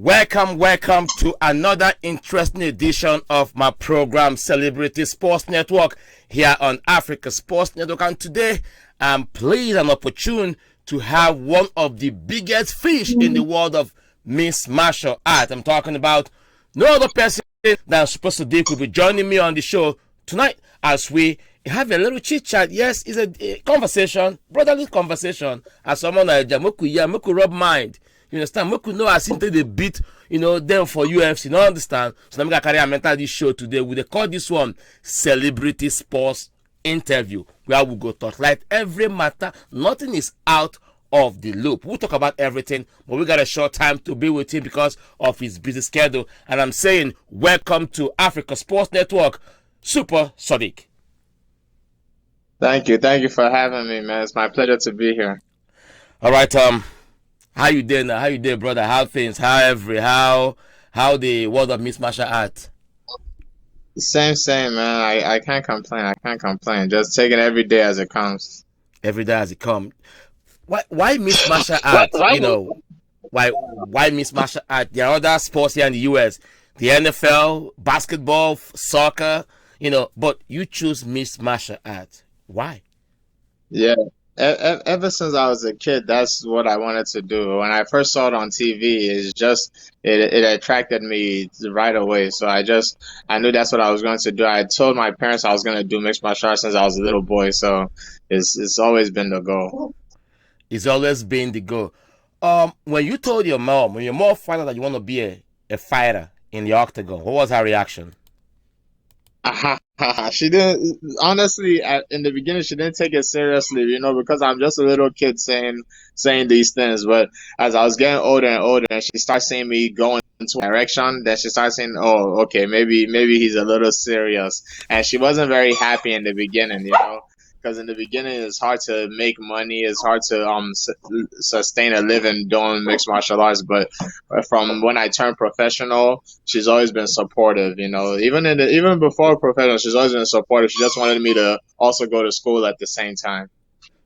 Welcome to another interesting edition of my program, Celebrity Sports Network, here on Africa Sports Network. And today, I'm pleased and opportune to have one of the biggest fish in the world of mixed martial art. I'm talking about no other person than Super Sodiq will be joining me on the show tonight as we have a little chit chat. Yes, it's a conversation, brotherly conversation. As someone like Jamoku rub mind. You understand? We could know as into the beat, them for UFC. You understand? So I'm gonna carry a mental this show today. We call this one Celebrity Sports Interview, where we go talk like every matter. Nothing is out of the loop. We'll talk about everything, but we got a short time to be with him because of his busy schedule. And I'm saying, welcome to Africa Sports Network, Super Sodiq. Thank you for having me, man. It's my pleasure to be here. All right, how you doing now? How you doing, brother? How things? How the world of mixed martial art? Same, man. I can't complain. Just taking every day as it comes. Every day as it comes. Why mixed martial art? Why mixed martial art? There are other sports here in the US, the NFL, basketball, soccer, but you choose mixed martial art. Why? Yeah. Ever since I was a kid, that's what I wanted to do. When I first saw it on TV, it attracted me right away. So I knew that's what I was going to do. I told my parents I was going to do mixed martial arts since I was a little boy. So it's always been the goal. It's always been the goal. When you told your mom, when your mom found out that you want to be a fighter in the octagon, what was her reaction? She didn't, honestly, in the beginning, she didn't take it seriously, because I'm just a little kid saying these things. But as I was getting older and older, and she started seeing me going into a direction, then she started saying, oh, okay, maybe he's a little serious. And she wasn't very happy in the beginning, because in the beginning it's hard to make money, it's hard to sustain a living doing mixed martial arts. But from when I turned professional, she's always been supportive. Even before professional, she's always been supportive. She just wanted me to also go to school at the same time.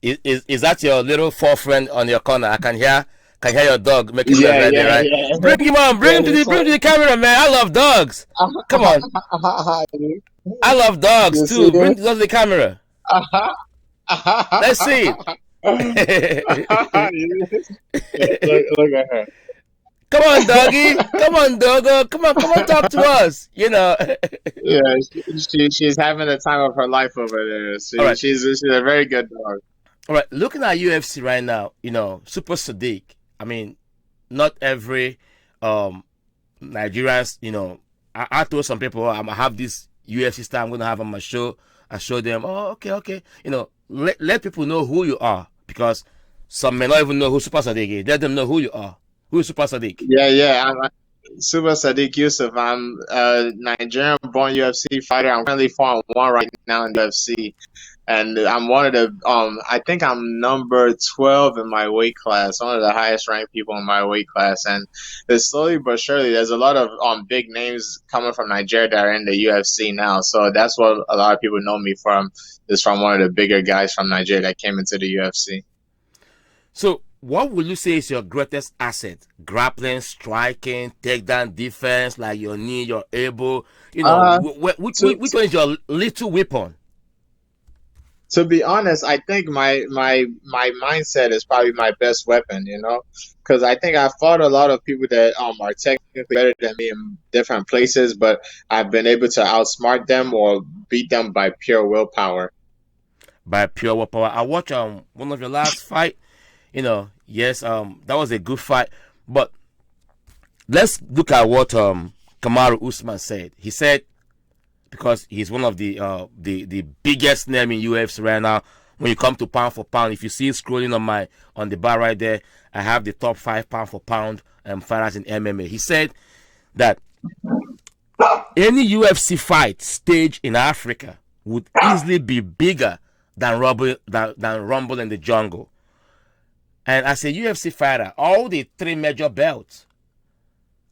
Is that your little four friend on your corner? I can hear your dog making noise right there, right? Yeah. Bring him on, bring him to the camera, man. I love dogs. Come on. I love dogs too. Bring the the camera. Let's see. Look at her. Come on, doggy. Come on, doggo. Come on, talk to us. Yeah, she's having the time of her life over there. Right. She's a very good dog. All right, looking at UFC right now, Super Sodiq. I mean, not every Nigerians, I told some people I have this UFC star I'm gonna have on my show. I show them, oh, okay. Let people know who you are, because some may not even know who Super Sodiq is. Let them know who you are. Who is Super Sodiq? Yeah. I'm Super Sodiq Yusuf. I'm a Nigerian-born UFC fighter. I'm currently 4-1 right now in the UFC. And I'm one of the, I think I'm number 12 in my weight class, one of the highest ranked people in my weight class. And slowly but surely, there's a lot of big names coming from Nigeria that are in the UFC now. So that's what a lot of people know me from, is from one of the bigger guys from Nigeria that came into the UFC. So what would you say is your greatest asset? Grappling, striking, takedown defense, like your knee, your elbow? Which one is your little weapon? To be honest, I think my mindset is probably my best weapon, because I think I fought a lot of people that are technically better than me in different places, but I've been able to outsmart them or beat them by pure willpower. By pure willpower. I watched one of your last fight. Yes, that was a good fight. But let's look at what Kamaru Usman said. He said, because he's one of the biggest name in UFC right now. When you come to pound for pound, if you see scrolling on the bar right there, I have the top 5 pound for pound fighters in MMA. He said that any UFC fight staged in Africa would easily be bigger than Rumble in the Jungle. And as a UFC fighter, all the 3 major belts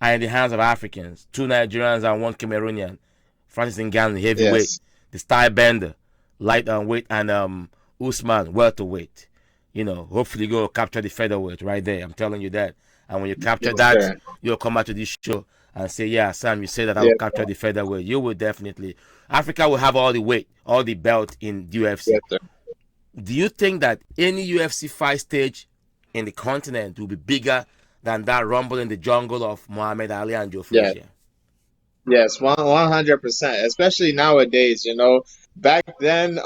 are in the hands of Africans. 2 Nigerians and 1 Cameroonian. Francis Ngannou, heavyweight. Yes. The Style Bender, lightweight, and Usman, welterweight. Hopefully go capture the featherweight right there. I'm telling you that. And when you capture Yes, that, sir. you'll come back to this show and say, yeah, Sam, you said that I will Yes, capture the featherweight. You will definitely. Africa will have all the weight, all the belt in UFC. yes, sir. Do you think that any UFC fight stage in the continent will be bigger than that rumble in the jungle of Muhammad Ali and Joe Yes. Frazier? Yes, 100%. Especially nowadays, back then,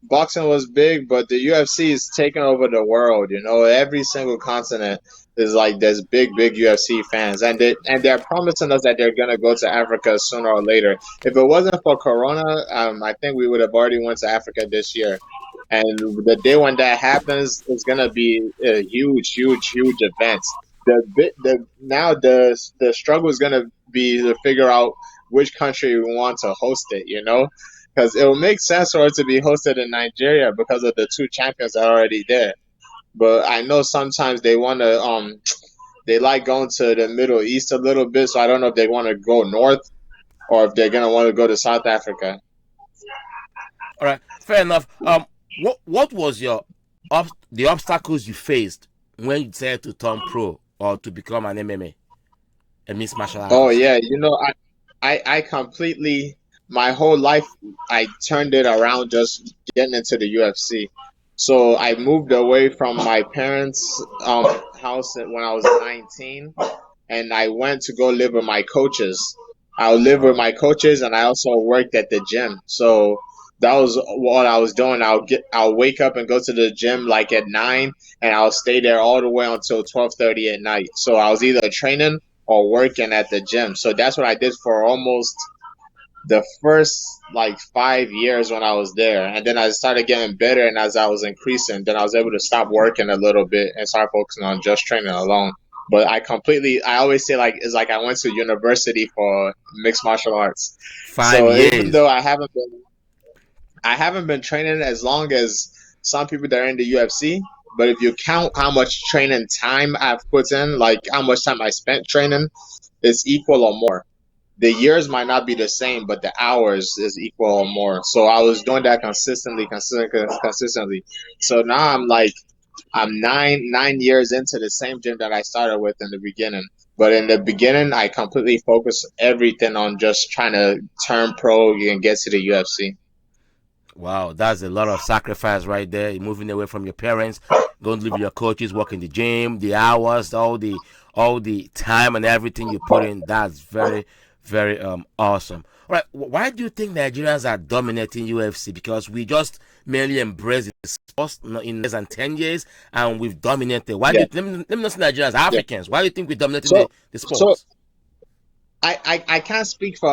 boxing was big, but the UFC is taking over the world. Every single continent is like there's big UFC fans, and they're promising us that they're gonna go to Africa sooner or later. If it wasn't for Corona, I think we would have already went to Africa this year. And the day when that happens is gonna be a huge event. The now the struggle is gonna be to figure out which country we want to host it, because it will make sense for it to be hosted in Nigeria because of the two champions that are already there. But I know sometimes they want to they like going to the Middle East a little bit, so I don't know if they want to go north or if they're gonna want to go to South Africa. All right, fair enough. What was the obstacles you faced when you decided to turn pro or to become an MMA, a mixed martial Oh artist? yeah, I completely my whole life I turned it around just getting into the UFC. So I moved away from my parents' house when I was 19, and I went to go live with my coaches. I would live with Oh, my coaches, and I also worked at the gym. So that was what I was doing. I'll wake up and go to the gym like at 9, and I'll stay there all the way until 12:30 at night. So I was either training or working at the gym. So that's what I did for almost the first like 5 years when I was there. And then I started getting better, and as I was increasing, then I was able to stop working a little bit and start focusing on just training alone. But I always say like it's like I went to university for mixed martial arts. five So even years. though I haven't been training as long as some people that are in the UFC, but if you count how much training time I've put in, like how much time I spent training, it's equal or more. The years might not be the same, but the hours is equal or more. So I was doing that consistently. So now I'm 9 years into the same gym that I started with in the beginning. But in the beginning, I completely focused everything on just trying to turn pro and get to the UFC. Wow, that's a lot of sacrifice right there. You're moving away from your parents, going to live with your coaches, working the gym, the hours, all the time and everything you put in. That's very, very awesome. All right, why do you think Nigerians are dominating UFC? Because we just merely embrace the sports in less than 10 years, and we've dominated. Why do Yeah, you, let me not say Nigerians, yeah. Africans? Why do you think we're dominating So, the so sports? I can't speak for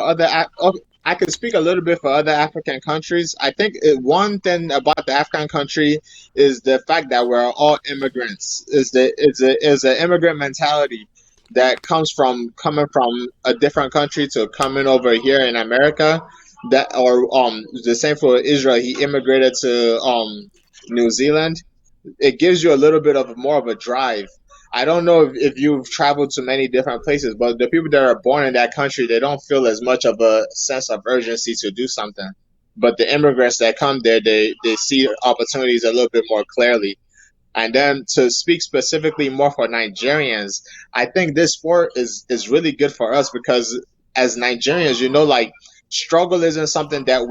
I could speak a little bit for other African countries. I think one thing about the African country is the fact that we're all immigrants. Is the immigrant mentality that comes from coming from a different country to coming over here in America. That or the same for Israel. He immigrated to New Zealand. It gives you a little bit of more of a drive. I don't know if you've traveled to many different places, but the people that are born in that country, they don't feel as much of a sense of urgency to do something. But the immigrants that come there, they see opportunities a little bit more clearly. And then to speak specifically more for Nigerians, I think this sport is really good for us because as Nigerians, like struggle isn't something that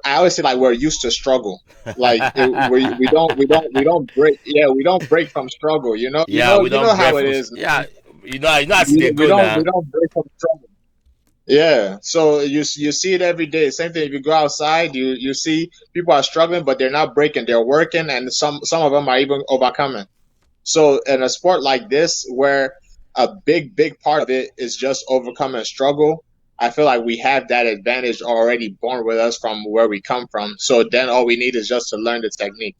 I always say like we're used to struggle. Like we don't break. Yeah, we don't break from struggle. Yeah, we You don't know how break it from. is, Yeah, man. you know how We, they we go don't we now. don't break from struggle. Yeah, so you see it every day. Same thing if you go outside, you see people are struggling, but they're not breaking. They're working, and some of them are even overcoming. So in a sport like this, where a big part of it is just overcoming struggle, I feel like we have that advantage already born with us from where we come from. So then all we need is just to learn the technique.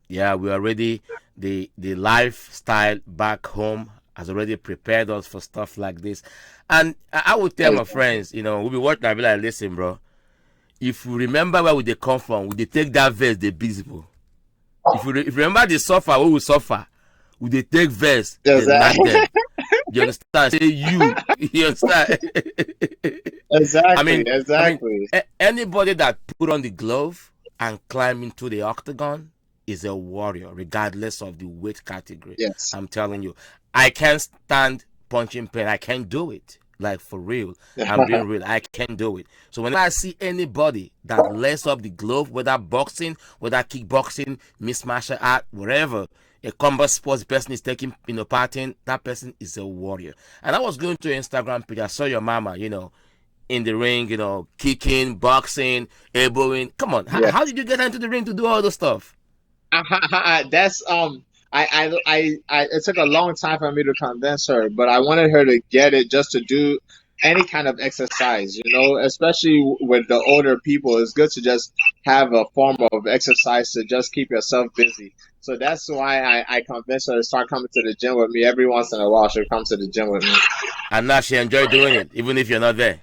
Yeah, we already the lifestyle back home has already prepared us for stuff like this. And I would tell my Exactly. friends, we'll be watching. I'll be like, listen, bro. If you remember where we they come from, we they take that verse, they busy. If you remember the suffer, we will suffer. We they take verse, they knock Exactly. them. You understand? Say you understand? I Exactly. mean, I mean, Exactly. anybody that put on the glove and climb into the octagon is a warrior, regardless of the weight category. Yes. I'm telling you, I can't stand punching pen. I can't do it. Like for real, I'm being real. I can't do it. So whenever I see anybody that lets up the glove, whether boxing, whether kickboxing, mixed martial art, wherever a combat sports person is taking, part in, that person is a warrior. And I was going to your Instagram page. I saw your mama, in the ring, kicking, boxing, elbowing. Come on, Yeah. how did you get into the ring to do all this stuff? That's it took a long time for me to convince her, but I wanted her to get it just to do any kind of exercise, especially with the older people. It's good to just have a form of exercise to just keep yourself busy. So that's why I convinced her to start coming to the gym with me. Every once in a while, she'll come to the gym with me. And now she enjoys doing it, even if you're not there.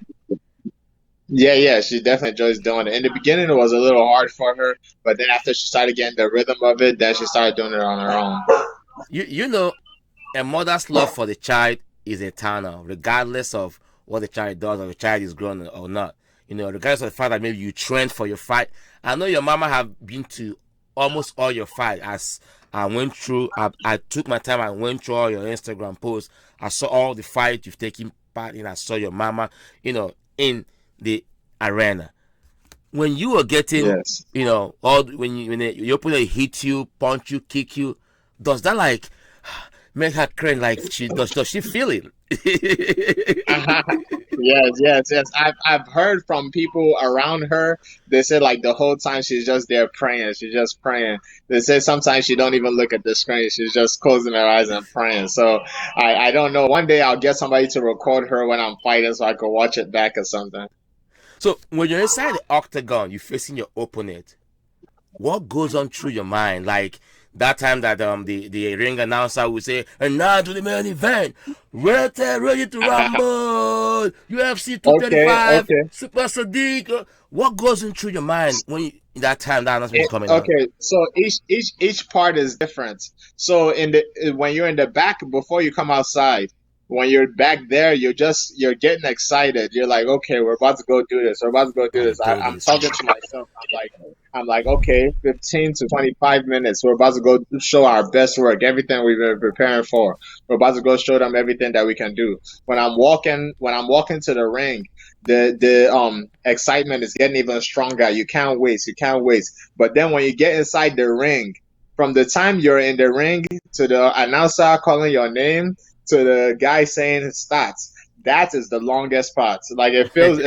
Yeah, she definitely enjoys doing it. In the beginning, it was a little hard for her, but then after she started getting the rhythm of it, then she started doing it on her own. A mother's love for the child is eternal, regardless of what the child does or the child is grown or not. Regardless of the fact that maybe you trained for your fight. I know your mama have been to almost all your fight. As I went through, I took my time and went through all your Instagram posts. I saw all the fights you've taken part in. I saw your mama, in the arena. When you were getting, Yes. when your opponent hit you, punch you, kick you, does that make her cringe? Like does she feel it? Yes. I've heard from people around her. They said the whole time she's just there praying. She's just praying. They said sometimes she don't even look at the screen. She's just closing her eyes and praying. So I don't know. One day I'll get somebody to record her when I'm fighting so I can watch it back or something. So when you're inside the octagon, you're facing your opponent. What goes on through your mind? Like that time that the ring announcer would say, "And now to the main event, ready to rumble, UFC 235, Okay. Super Sodiq." What goes on through your mind when that time that announcement is coming on? Okay, so each part is different. So when you're in the back before you come outside, when you're back there, you're getting excited. You're like, okay, we're about to go do this. We're about to go do this. I'm talking to myself. I'm like, okay, 15 to 25 minutes. We're about to go show our best work, everything we've been preparing for. We're about to go show them everything that we can do. When I'm walking to the ring, the excitement is getting even stronger. You can't wait. But then when you get inside the ring, from the time you're in the ring to the announcer calling your name, to the guy saying his stats, that is the longest part. It feels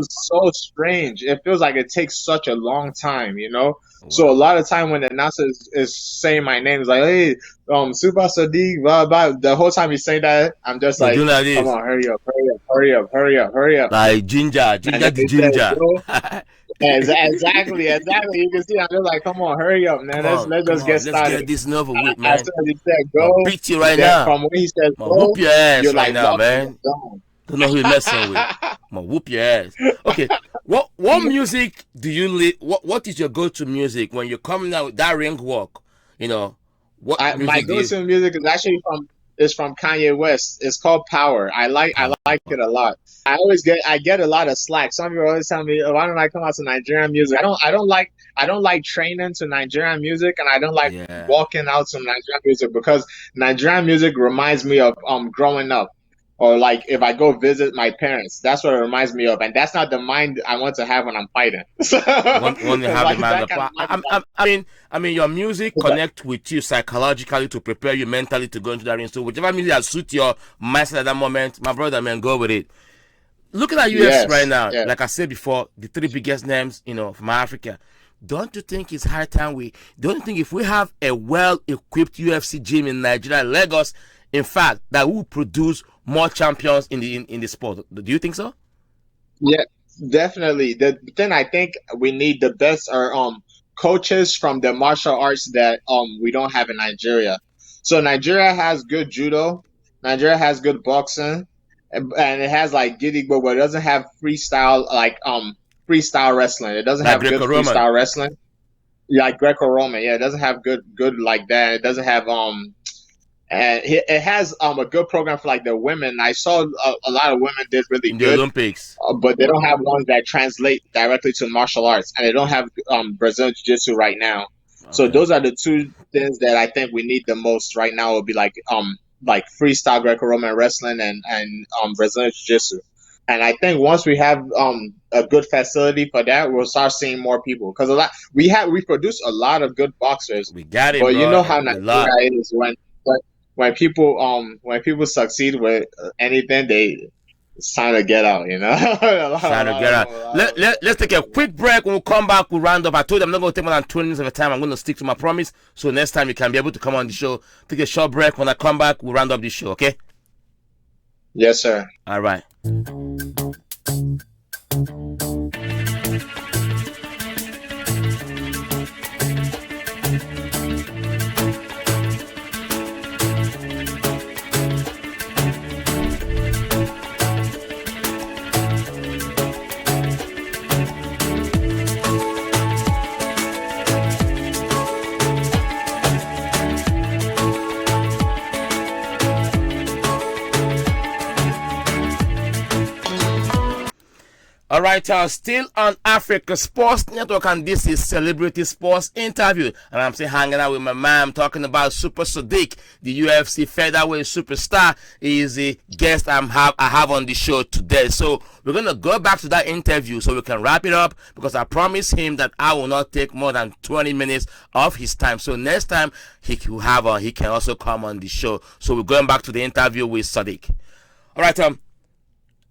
so strange. It feels like it takes such a long time, Wow. So a lot of time when the announcer is saying my name, it's like, hey, Super Sodiq, blah blah. The whole time he's saying that, I'm just like, come on, hurry up. Like ginger. Exactly. You can see I'm just like, come on, hurry up, man. Let's just get started. Let's get this over with, man. As soon as he said go, I'll beat you right now. From when he said go, whoop your ass you're right now, man. Don't know who you're messing with. I'm gonna whoop your ass. Okay, what music do you what is your go-to music when you're coming out with that ring walk? My go-to music is actually from Kanye West. It's called Power. I like it a lot. I get a lot of slack. Some people always tell me, why don't I come out to Nigerian music? I don't like training to Nigerian music, and I don't like walking out to Nigerian music because Nigerian music reminds me of growing up. Or if I go visit my parents, that's what it reminds me of, and that's not the mind I want to have when I'm fighting. When you have the mind I mean, your music connect with you psychologically to prepare you mentally to go into that ring. So whichever music that suits your mindset at that moment, my brother, man, go with it. Looking at UFC right now, like I said before, the three biggest names, from Africa. Don't you think it's high time don't you think if we have a well-equipped UFC gym in Nigeria, Lagos, in fact, that will produce more champions in the sport? Do you think so? Yeah, definitely. Then I think we need the best coaches from the martial arts that we don't have in Nigeria. So Nigeria has good judo, Nigeria has good boxing, and it has Gidigbo, but it doesn't have freestyle freestyle wrestling. It doesn't have good freestyle wrestling. Like Greco-Roman, it doesn't have good like that. It doesn't have and it has a good program for the women. I saw a lot of women did really in good the Olympics, but they don't have ones that translate directly to martial arts, and they don't have Brazilian Jiu-Jitsu right now. So Okay. those are the two things that I think we need the most right now. Would be like freestyle Greco-Roman wrestling and Brazilian Jiu-Jitsu. And I think once we have a good facility for that, we'll start seeing more people. Because a lot we produce a lot of good boxers, We got it, but you bro. know how A lot. Nigeria is when people succeed with anything, it's time to get out. You know, Trying to get out. Let's take a quick break. When we come back, we'll round up. I told you I'm not going to take more than 20 minutes of the time. I'm going to stick to my promise. So next time you can be able to come on the show. Take a short break. When I come back, we'll round up the show, okay? Yes, sir. All right. All right, still on Africa Sports Network, and this is Celebrity Sports Interview. And I'm still hanging out with my man. I'm talking about Super Sodiq, the UFC featherweight superstar. He is the guest I have on the show today. So we're going to go back to that interview so we can wrap it up, because I promised him that I will not take more than 20 minutes of his time. So next time he can also come on the show. So we're going back to the interview with Sodiq. All right,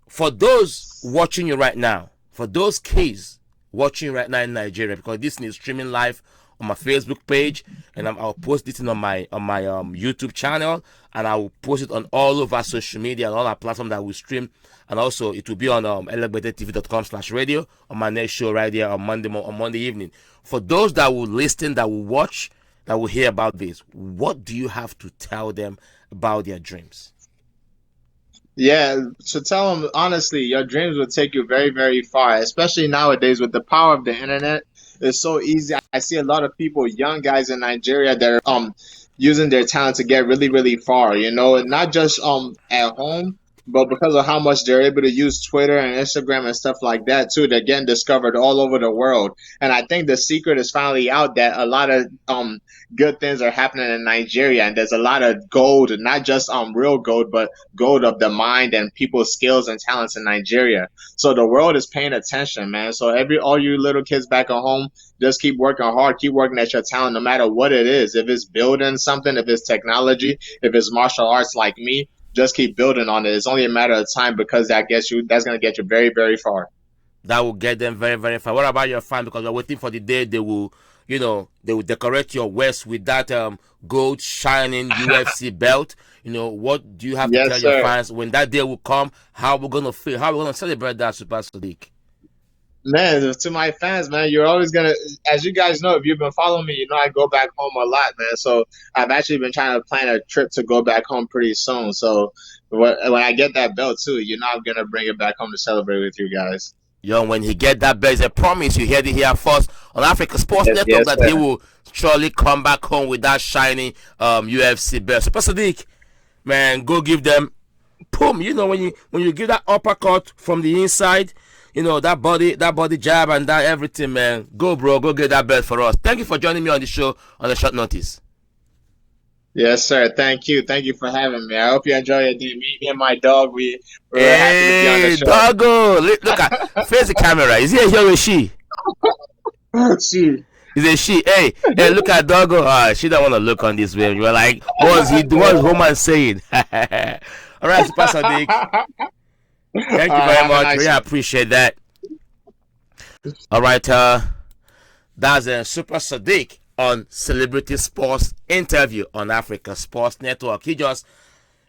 for those watching you right now, for those kids watching right now in Nigeria, because this is streaming live on my Facebook page, and I'll post this on my YouTube channel, and I will post it on all of our social media and all our platforms that we stream, and also it will be on elevatetv.com/radio on my next show right here on Monday evening. For those that will listen, that will watch, that will hear about this, what do you have to tell them about their dreams? Yeah, to tell them honestly, your dreams will take you very, very far, especially nowadays with the power of the internet. It's so easy. I see a lot of people, young guys in Nigeria, that are using their talent to get really, really far, you know, and not just at home, but because of how much they're able to use Twitter and Instagram and stuff like that too. They're getting discovered all over the world. And I think the secret is finally out that a lot of good things are happening in Nigeria, and there's a lot of gold, not just real gold, but gold of the mind and people's skills and talents in Nigeria. So the world is paying attention, man. So all you little kids back at home, just keep working hard, keep working at your talent, no matter what it is. If it's building something, if it's technology, if it's martial arts like me, just keep building on it. It's only a matter of time, because that's gonna get you very, very far. That will get them very, very far. What about your fans? Because we're waiting for the day they will decorate your waist with that gold shining UFC belt. What do you have to Yes, tell sir. your fans when that day will come? How we're gonna feel? How we're gonna celebrate that, Super Sodiq? Man, to my fans, man, you're always gonna, as you guys know, if you've been following me, you know I go back home a lot, man. So I've actually been trying to plan a trip to go back home pretty soon. So when I get that belt too, you know I'm gonna bring it back home to celebrate with you guys. Yo, when he get that belt, I promise you heard it here first on Africa Sports Yes, Network yes, that he sir. will surely come back home with that shiny UFC belt. Super Sodiq, man, go give them boom. When you give that uppercut from the inside, that body jab and that everything, man. Go, bro, go get that belt for us. Thank you for joining me on the show on a short notice. Yes, sir. Thank you. Thank you for having me. I hope you enjoy your day. Me and my dog, we're happy to be on the Hey, show. doggo, look at face the camera. Is he a he or a she? She. Is a she? Hey, look at doggo. She don't want to look on this way. You're like, what's woman saying? All right, Super Sodiq. Thank you very much. Nice Really appreciate that. All right, that's a Super Sodiq on Celebrity Sports Interview on Africa Sports Network. He just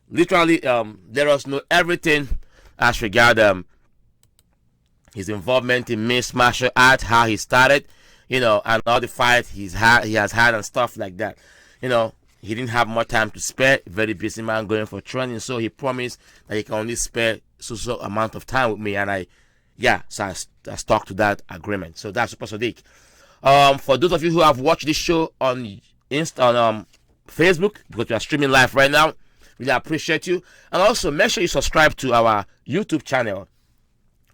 literally let us know everything as regard his involvement in mixed martial art, how he started, and all the fight he has had and stuff like that. He didn't have much time to spare. Very busy man going for training, so he promised that he can only spare so amount of time with me, and I stuck to that agreement. So that's Super Sodiq. For those of you who have watched this show on Facebook, because we are streaming live right now, really appreciate you. And also make sure you subscribe to our YouTube channel.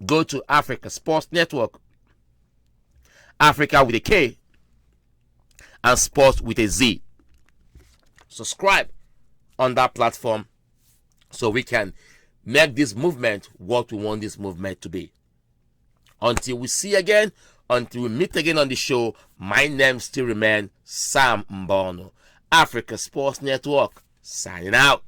Go to Africa Sports Network, Africa with a K, and Sports with a Z. Subscribe on that platform so we can make this movement what we want this movement to be. Until we see again, until we meet again on the show, my name still remains Sam Mbono. Africa Sports Network, signing out.